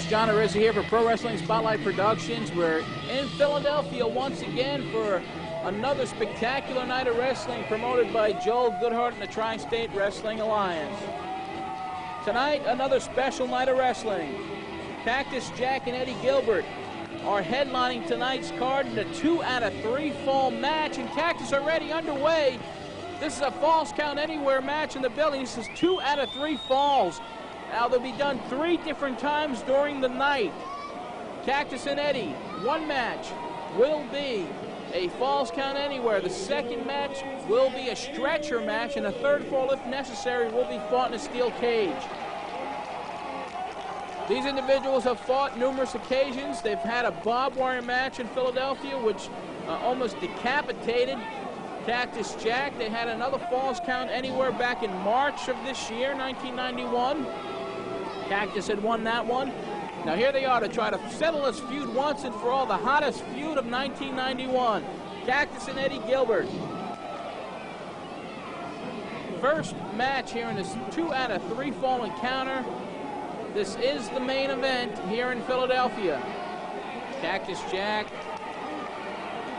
Yes, John Arrizzi here for Pro Wrestling Spotlight Productions. We're in Philadelphia once again for another spectacular night of wrestling promoted by Joel Goodhart and the Tri-State Wrestling Alliance. Tonight, another special night of wrestling. Cactus Jack and Eddie Gilbert are headlining tonight's card in a 2 out of 3 fall match, and Cactus already underway. This is a Falls Count Anywhere match in the building. This is 2 out of 3 falls. Now, they'll be done 3 different times during the night. Cactus and Eddie, one match will be a Falls Count Anywhere. The second match will be a stretcher match, and a third fall, if necessary, will be fought in a steel cage. These individuals have fought numerous occasions. They've had a barbed wire match in Philadelphia, which almost decapitated Cactus Jack. They had another Falls Count Anywhere back in March of this year, 1991. Cactus had won that one. Now here they are to try to settle this feud once and for all, the hottest feud of 1991. Cactus and Eddie Gilbert. First match here in this 2 out of 3 fall encounter. This is the main event here in Philadelphia. Cactus Jack,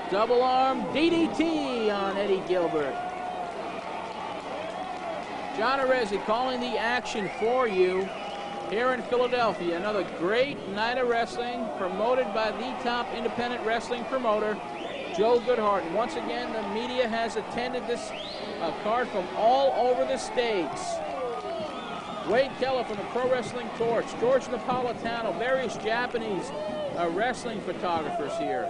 double arm DDT on Eddie Gilbert. John Arrizzi calling the action for you here in Philadelphia. Another great night of wrestling promoted by the top independent wrestling promoter, Joe Goodhart. And once again, the media has attended this card from all over the states. Wade Keller from the Pro Wrestling Torch, George Napolitano, various Japanese wrestling photographers here.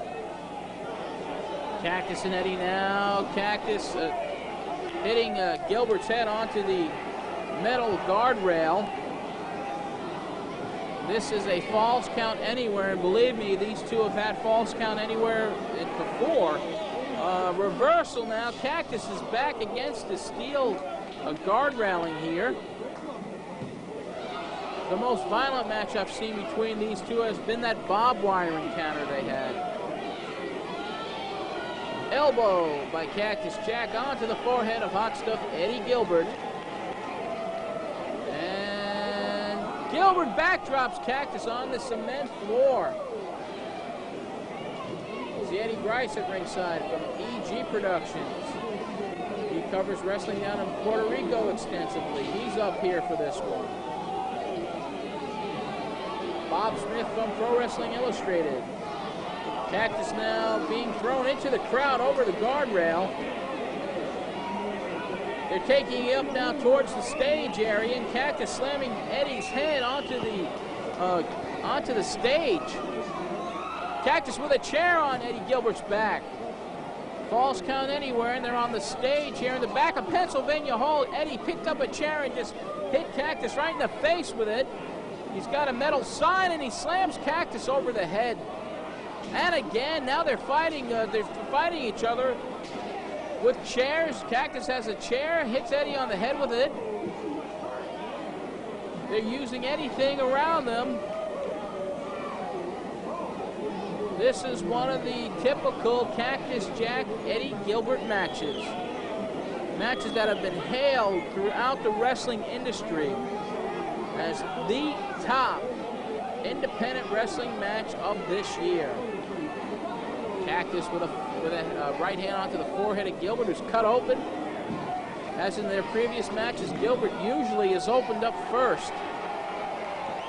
Cactus and Eddie now. Cactus hitting Gilbert's head onto the metal guardrail. This is a Falls Count Anywhere, and believe me, these two have had Falls Count Anywhere before. Reversal now. Cactus is back against the steel guard railing here. The most violent match I've seen between these two has been that barbed wire encounter they had. Elbow by Cactus Jack onto the forehead of Hot Stuff Eddie Gilbert. Gilbert backdrops Cactus on the cement floor. See Eddie Grice at ringside from EG Productions. He covers wrestling down in Puerto Rico extensively. He's up here for this one. Bob Smith from Pro Wrestling Illustrated. Cactus now being thrown into the crowd over the guardrail. They're taking it up now towards the stage area, and Cactus slamming Eddie's head onto the stage. Cactus with a chair on Eddie Gilbert's back. Falls Count Anywhere, and they're on the stage here in the back of Pennsylvania Hall. Eddie picked up a chair and just hit Cactus right in the face with it. He's got a metal sign, and he slams Cactus over the head. And again, now they're fighting each other with chairs. Cactus has a chair, hits Eddie on the head with it. They're using anything around them. This is one of the typical Cactus Jack Eddie Gilbert matches. Matches that have been hailed throughout the wrestling industry as the top independent wrestling match of this year. Cactus with a right hand onto the forehead of Gilbert, who's cut open. As in their previous matches, Gilbert usually is opened up first.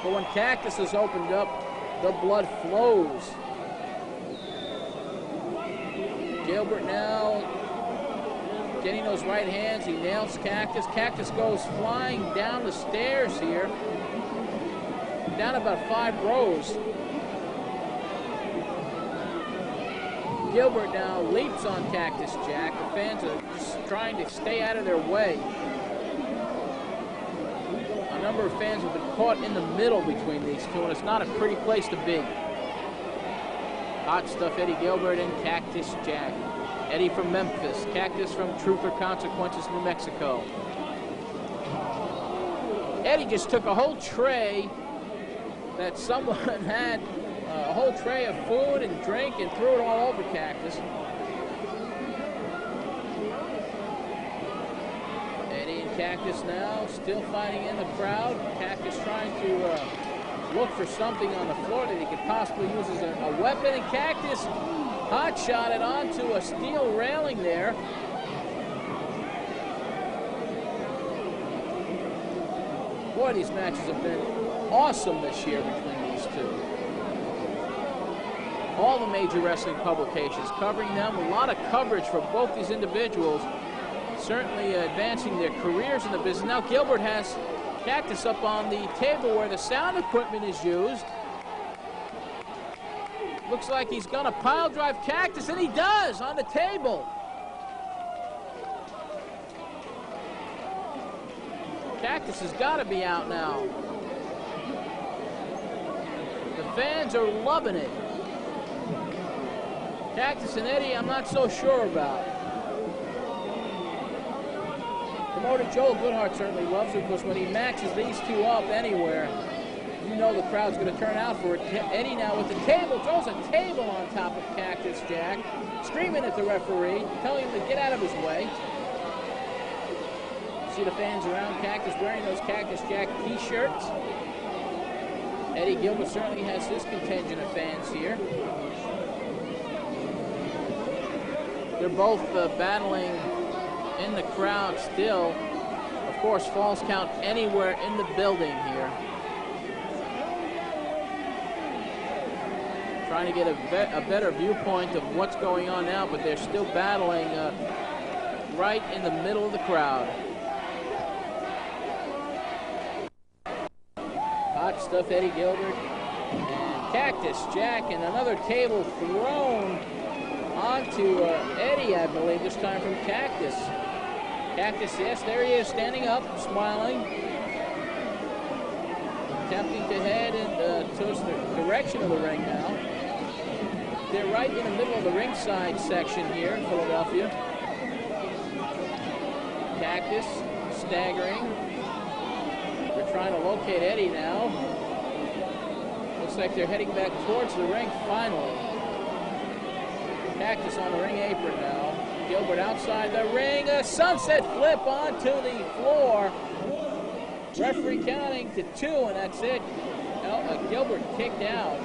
But when Cactus is opened up, the blood flows. Gilbert now getting those right hands. He nails Cactus. Cactus goes flying down the stairs here, down about 5 rows. Gilbert now leaps on Cactus Jack. The fans are just trying to stay out of their way. A number of fans have been caught in the middle between these two, and it's not a pretty place to be. Hot Stuff Eddie Gilbert and Cactus Jack. Eddie from Memphis, Cactus from Truth or Consequences, New Mexico. Eddie just took a whole tray that someone had, a whole tray of food and drink, and threw it all over Cactus. Eddie and Cactus now still fighting in the crowd. Cactus trying to look for something on the floor that he could possibly use as a weapon, and Cactus hot shot it onto a steel railing there. Boy, these matches have been awesome this year between these two. All the major wrestling publications covering them. A lot of coverage for both these individuals, certainly advancing their careers in the business. Now Gilbert has Cactus up on the table where the sound equipment is used. Looks like he's gonna pile drive Cactus, and he does on the table. Cactus has got to be out now. The fans are loving it. Cactus and Eddie, I'm not so sure about. Promoter Joel Goodhart certainly loves it, because when he matches these two up anywhere, you know the crowd's going to turn out for it. Eddie now with the table, throws a table on top of Cactus Jack, screaming at the referee, telling him to get out of his way. See the fans around Cactus wearing those Cactus Jack t-shirts. Eddie Gilbert certainly has his contingent of fans here. They're both battling in the crowd still. Of course, falls count anywhere in the building here. Trying to get a better viewpoint of what's going on now, but they're still battling right in the middle of the crowd. Hot stuff, Eddie Gilbert and Cactus Jack, and another table thrown onto Eddie, I believe, this time from Cactus. Cactus, yes, there he is, standing up, smiling, attempting to head towards the direction of the ring now. They're right in the middle of the ringside section here in Philadelphia. Cactus staggering. They're trying to locate Eddie now. Looks like they're heading back towards the ring finally. Cactus on the ring apron now. Gilbert outside the ring. A sunset flip onto the floor. Referee counting to 2, and that's it. Gilbert kicked out.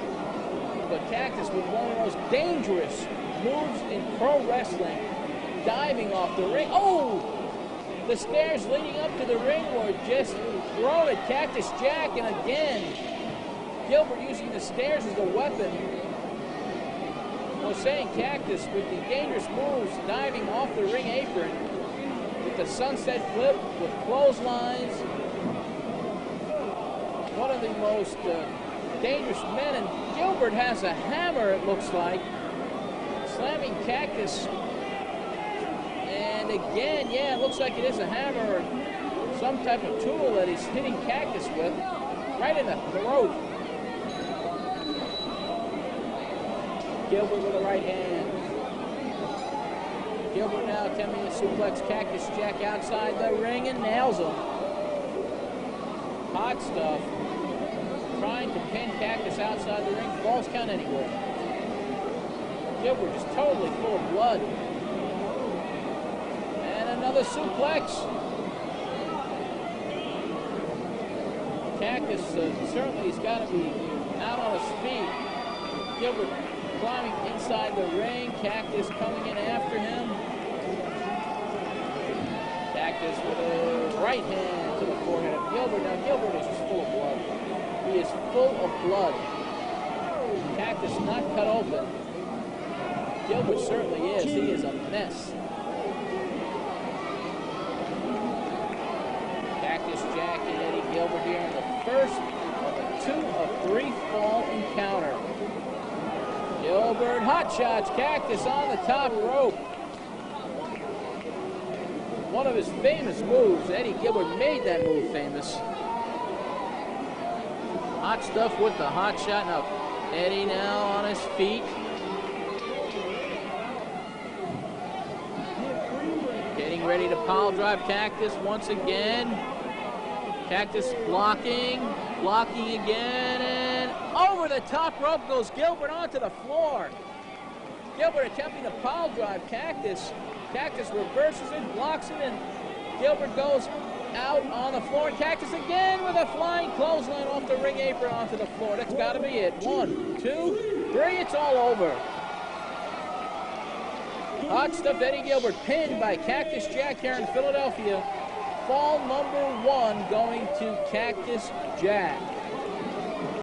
But Cactus with one of the most dangerous moves in pro wrestling, diving off the ring. Oh! The stairs leading up to the ring were just thrown at Cactus Jack, and again, Gilbert using the stairs as a weapon. I was saying Cactus with the dangerous moves, diving off the ring apron with the sunset flip, with clotheslines. One of the most dangerous men, and Gilbert has a hammer, it looks like, slamming Cactus. And again, yeah, it looks like it is a hammer or some type of tool that he's hitting Cactus with, right in the throat. Gilbert with the right hand. Gilbert now attempting to suplex Cactus Jack outside the ring and nails him. Hot stuff. Trying to pin Cactus outside the ring. Falls count anywhere. Gilbert just totally full of blood. And another suplex. Cactus certainly has got to be out on his feet. Gilbert climbing inside the ring. Cactus coming in after him. Cactus with a right hand to the forehead of Gilbert. Now Gilbert is just full of blood. He is full of blood. Cactus not cut open. Gilbert certainly is. He is a mess. Cactus Jack and Eddie Gilbert here in the first of a 2 of 3 fall encounter. Gilbert hot shots Cactus on the top rope. One of his famous moves. Eddie Gilbert made that move famous. Hot stuff with the hot shot. Now Eddie now on his feet. Getting ready to pile drive Cactus once again. Cactus blocking again, and over the top rope goes Gilbert onto the floor. Gilbert attempting to pile drive Cactus. Cactus reverses it, blocks it, and Gilbert goes out on the floor. Cactus again with a flying clothesline off the ring apron onto the floor. That's got to be it. 1, 2, 3. It's all over. Hot Stuff Eddie Gilbert pinned by Cactus Jack here in Philadelphia. Fall number 1 going to Cactus Jack.